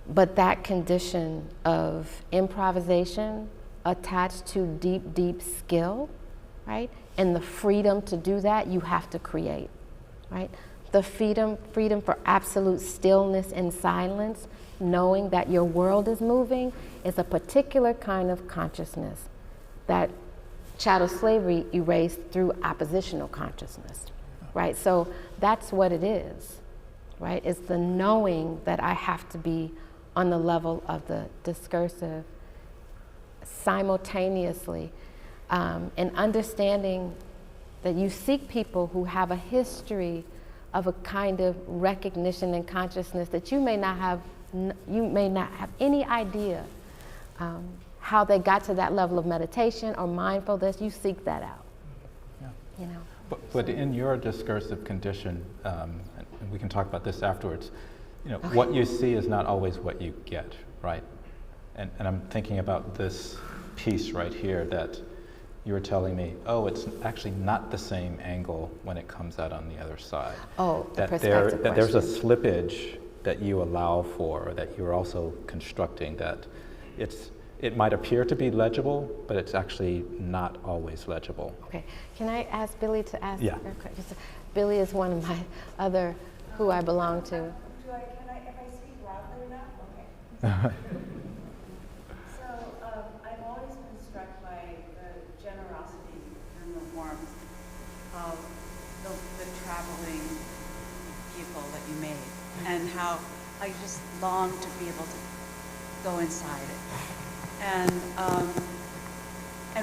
But that condition of improvisation attached to deep, deep skill, right? And the freedom to do that, you have to create, right? The freedom for absolute stillness and silence, knowing that your world is moving, is a particular kind of consciousness that chattel slavery erased through oppositional consciousness, right? So that's what it is, right? It's the knowing that I have to be on the level of the discursive simultaneously, and understanding that you seek people who have a history of a kind of recognition and consciousness that you may not have any idea how they got to that level of meditation or mindfulness. You seek that out. Yeah. You know. But in your discursive condition, and we can talk about this afterwards, you know, Okay. what you see is not always what you get, right? And I'm thinking about this piece right here that you were telling me, oh, it's actually not the same angle when it comes out on the other side. Oh, the that perspective that there's a question. slippage that you allow for, or that you're also constructing, that it might appear to be legible, but it's actually not always legible. Okay, can I ask Billy to ask? Yeah. Billy is one of my other who I belong to. Can I, if I speak loudly enough? Okay. So I've always been struck by the generosity and the warmth of the traveling vehicle that you made, and how I just long to be able to go inside it. And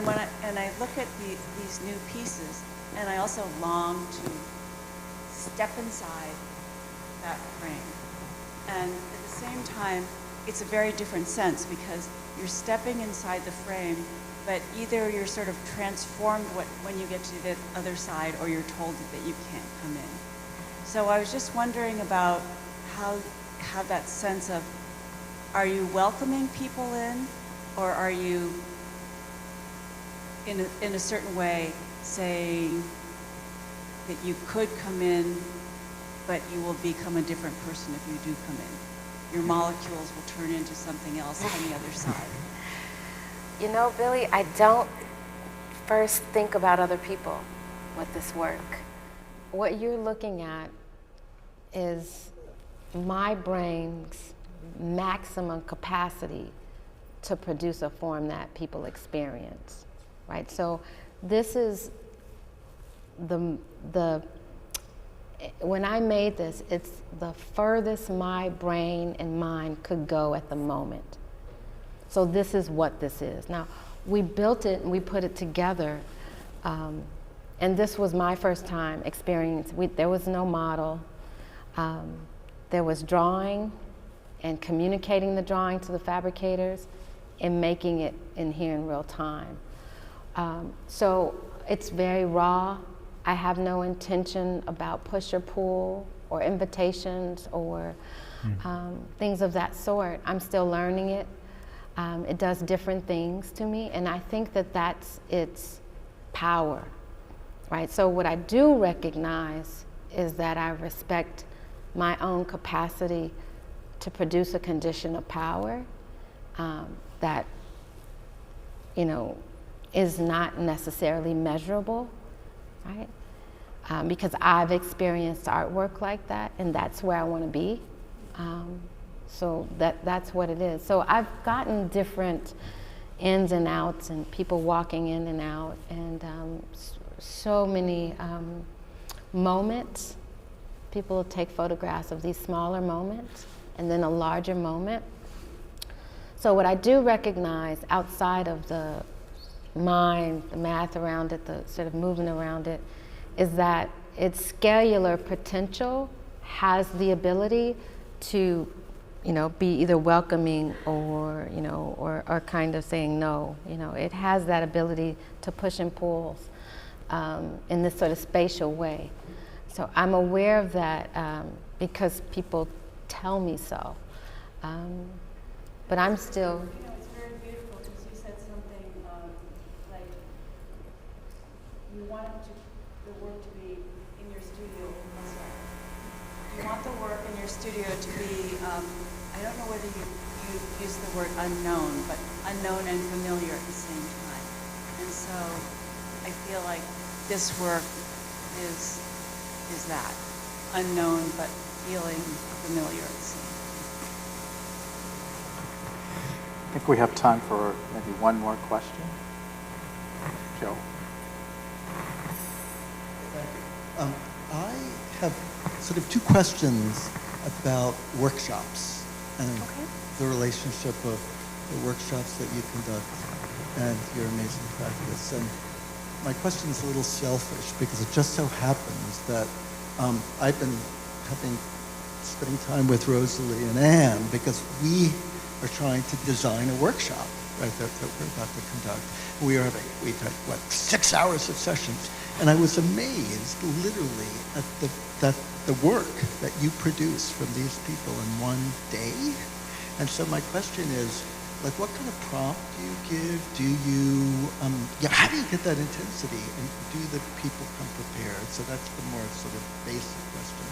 when I look at these new pieces, and I also long to step inside that frame. And at the same time, it's a very different sense, because you're stepping inside the frame, but either you're sort of transformed when you get to the other side, or you're told that you can't come in. So I was just wondering about how that sense of, are you welcoming people in, or are you in a certain way saying that you could come in, but you will become a different person if you do come in? Your molecules will turn into something else on the other side. You know, Billy, I don't first think about other people with this work. What you're looking at is my brain's maximum capacity to produce a form that people experience, right? So this is when I made this, it's the furthest my brain and mind could go at the moment. So this is what this is. Now, we built it and we put it together, and this was my first time experience. There was no model. There was drawing and communicating the drawing to the fabricators and making it in here in real time. So it's very raw. I have no intention about push or pull or invitations or things of that sort. I'm still learning it. It does different things to me, and I think that that's its power, right? So what I do recognize is that I respect my own capacity to produce a condition of power that, you know, is not necessarily measurable, right? Because I've experienced artwork like that, and that's where I want to be. So that's what it is. So I've gotten different ins and outs, and people walking in and out, and so many moments. People take photographs of these smaller moments, and then a larger moment. So what I do recognize outside of the mind, the math around it, the sort of movement around it, is that its scalar potential has the ability to, be either welcoming or, or kind of saying no. It has that ability to push and pull in this sort of spatial way. So I'm aware of that because people tell me so. But I'm still. It's very beautiful because you said something like you want the work to be in your studio. You want the work in your studio to be, I don't know whether you use the word unknown, but unknown and familiar at the same time. And so I feel like this work is that, unknown but feeling familiar at the same time. I think we have time for maybe one more question. Joe. Thank you. I have sort of two questions about workshops and the relationship of the workshops that you conduct and your amazing practice. And my question is a little selfish because it just so happens that I've been spending time with Rosalie and Anne because we are trying to design a workshop, right, that we're about to conduct. We had 6 hours of sessions, and I was amazed, literally, at the work that you produce from these people in one day. And so my question is, like, what kind of prompt do you give? Do you, how do you get that intensity, and do the people come prepared? So that's the more sort of basic question.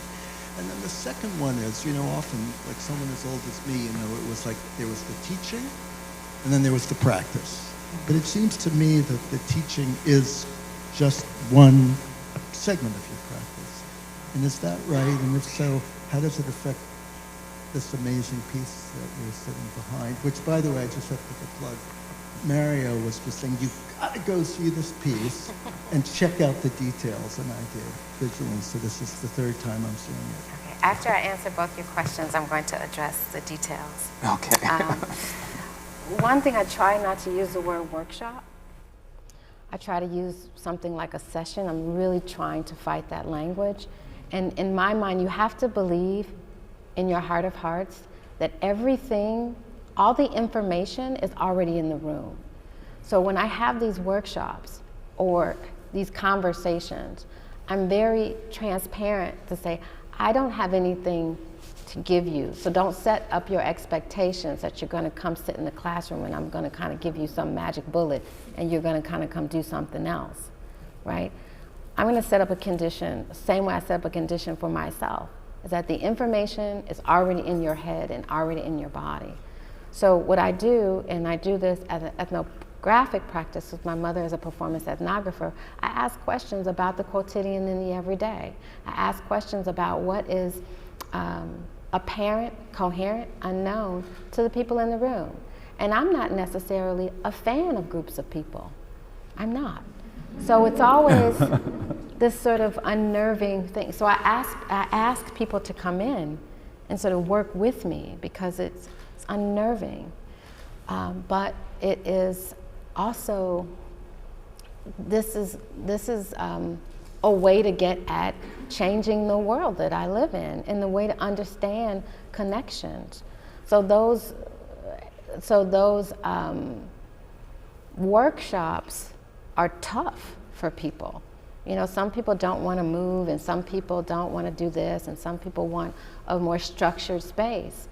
And then the second one is, often, like someone as old as me, it was like there was the teaching, and then there was the practice. But it seems to me that the teaching is just one segment of your practice. And is that right? And if so, how does it affect this amazing piece that you're sitting behind? Which, by the way, I just have to put a plug. Mario was just saying, you've got to go see this piece and check out the details, and I did visually, so this is the third time I'm seeing it. Okay. After I answer both your questions, I'm going to address the details. Okay. One thing, I try not to use the word workshop. I try to use something like a session. I'm really trying to fight that language. And in my mind, you have to believe in your heart of hearts that everything, all the information is already in the room. So when I have these workshops or these conversations, I'm very transparent to say, I don't have anything to give you. So don't set up your expectations that you're going to come sit in the classroom and I'm going to kind of give you some magic bullet and you're going to kind of come do something else, right? I'm going to set up a condition, the same way I set up a condition for myself, is that the information is already in your head and already in your body. So what I do, and I do this as an ethnographic practice with my mother as a performance ethnographer, I ask questions about the quotidian and the everyday. I ask questions about what is apparent, coherent, unknown to the people in the room. And I'm not necessarily a fan of groups of people. I'm not. So it's always this sort of unnerving thing. So I ask people to come in and sort of work with me because it's unnerving. But it is also, this is a way to get at changing the world that I live in and the way to understand connections. So those workshops are tough for people. Some people don't want to move and some people don't want to do this and some people want a more structured space.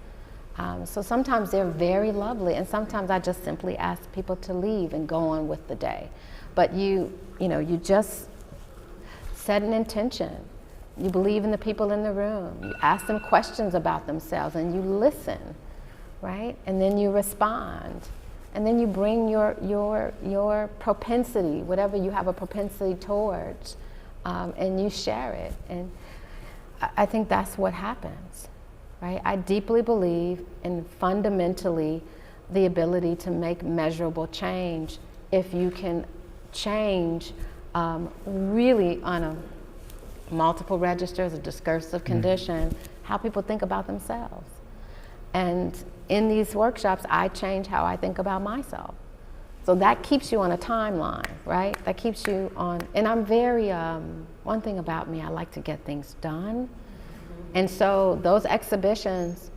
So sometimes they're very lovely and sometimes I just simply ask people to leave and go on with the day. But you just set an intention. You believe in the people in the room. You ask them questions about themselves and you listen, right? And then you respond. And then you bring your propensity, whatever you have a propensity towards, and you share it. And I think that's what happens, right? I deeply believe in fundamentally the ability to make measurable change if you can change really on a multiple registers, a discursive condition, how people think about themselves. And in these workshops, I change how I think about myself. So that keeps you on a timeline, right? That keeps you on, and I'm very, one thing about me, I like to get things done. And so those exhibitions,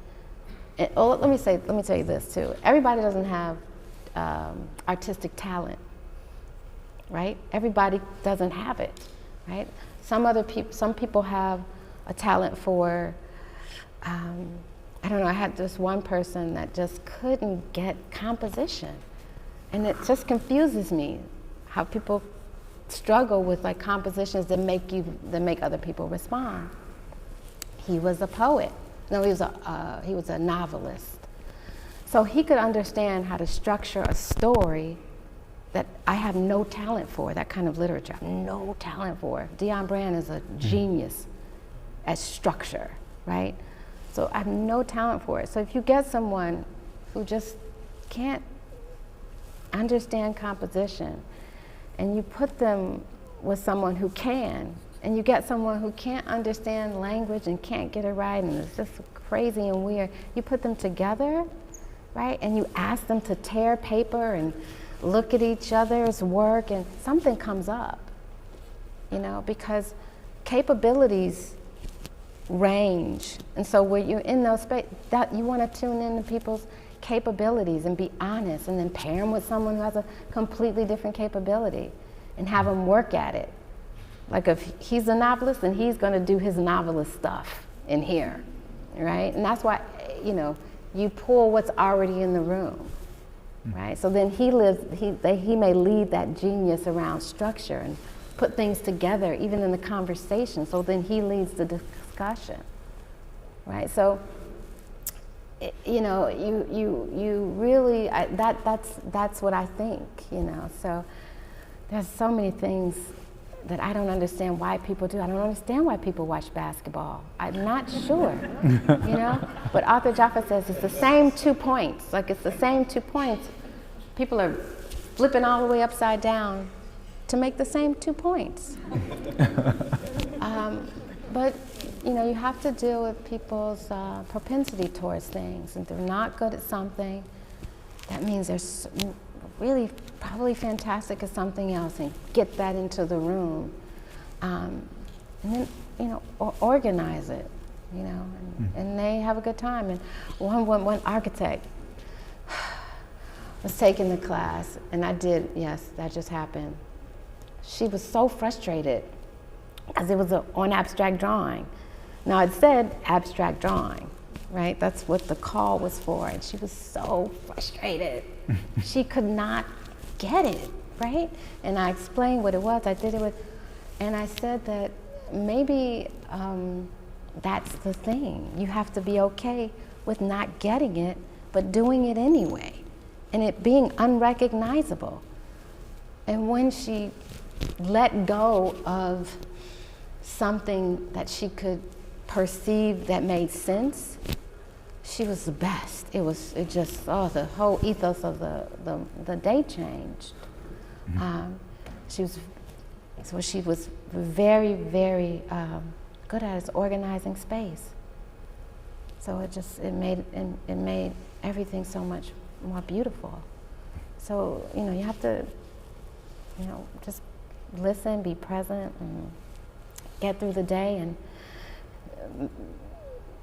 let me tell you this too. Everybody doesn't have artistic talent, right? Everybody doesn't have it, right? Some people have a talent for, I don't know, I had this one person that just couldn't get composition. And it just confuses me how people struggle with like compositions that make other people respond. He was a poet. No, he was a novelist. So he could understand how to structure a story that I have no talent for, that kind of literature. I have no talent for. Dion Brand is a genius at structure, right? So I have no talent for it. So if you get someone who just can't understand composition, and you put them with someone who can, and you get someone who can't understand language and can't get it right, and it's just crazy and weird, you put them together, right? And you ask them to tear paper and look at each other's work, and something comes up, you know, because capabilities range. And so when you're in those spaces, that you want to tune into people's capabilities and be honest, and then pair them with someone who has a completely different capability and have them work at it. Like if he's a novelist, then he's going to do his novelist stuff in here, right? And that's why, you know, you pull what's already in the room, right? So then he may lead that genius around structure and put things together, even in the conversation. So then he leads the discussion, right? So, you know, you really, that's what I think, you know. So there's so many things that I don't understand why people do. I don't understand why people watch basketball. I'm not sure, you know? But Arthur Jaffa says it's the same 2 points. Like it's the same 2 points. People are flipping all the way upside down to make the same 2 points. But, you know, you have to deal with people's propensity towards things. And if they're not good at something, that means they're really probably fantastic at something else, and get that into the room. And then, you know, organize it, you know, and they have a good time. And one architect was taking the class, and that just happened. She was so frustrated because it was on abstract drawing. Now it said abstract drawing, right? That's what the call was for, and she was so frustrated. She could not get it, right? And I explained what it was. I did it with, and I said that maybe that's the thing. You have to be okay with not getting it, but doing it anyway, and it being unrecognizable. And when she let go of something that she could perceive that made sense, she was the best. The whole ethos of the day changed. She was very, very good at organizing space. So it made everything so much more beautiful. So, you know, you have to, you know, just listen, be present, and get through the day.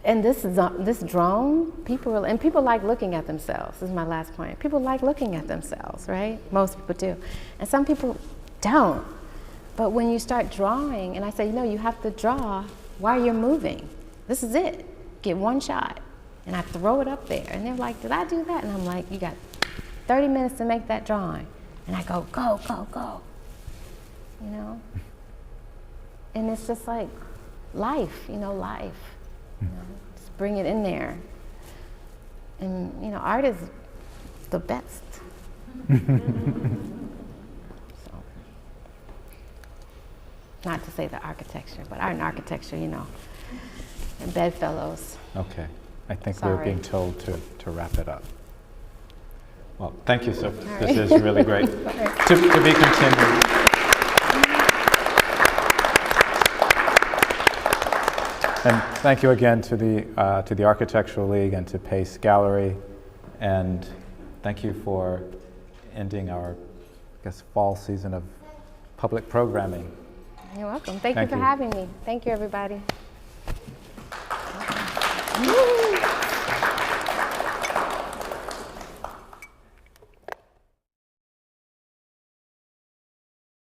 And this drone, people like looking at themselves. This is my last point. People like looking at themselves, right? Most people do. And some people don't. But when you start drawing, and I say, you know, you have to draw while you're moving. This is it. Get one shot. And I throw it up there. And they're like, did I do that? And I'm like, you got 30 minutes to make that drawing. And I go, go, go, go. You know? And it's just like life, you know, life. You know, just bring it in there. And, you know, art is the best. So, not to say the architecture, but art and architecture, you know, and bedfellows. Okay. I think we're being told to wrap it up. Well, thank you, so this is really great. To be continued. And thank you again to the Architectural League and to Pace Gallery, and thank you for ending our, I guess, fall season of public programming. You're welcome. Thank you Thank for you. having me. Thank you, everybody. Woo!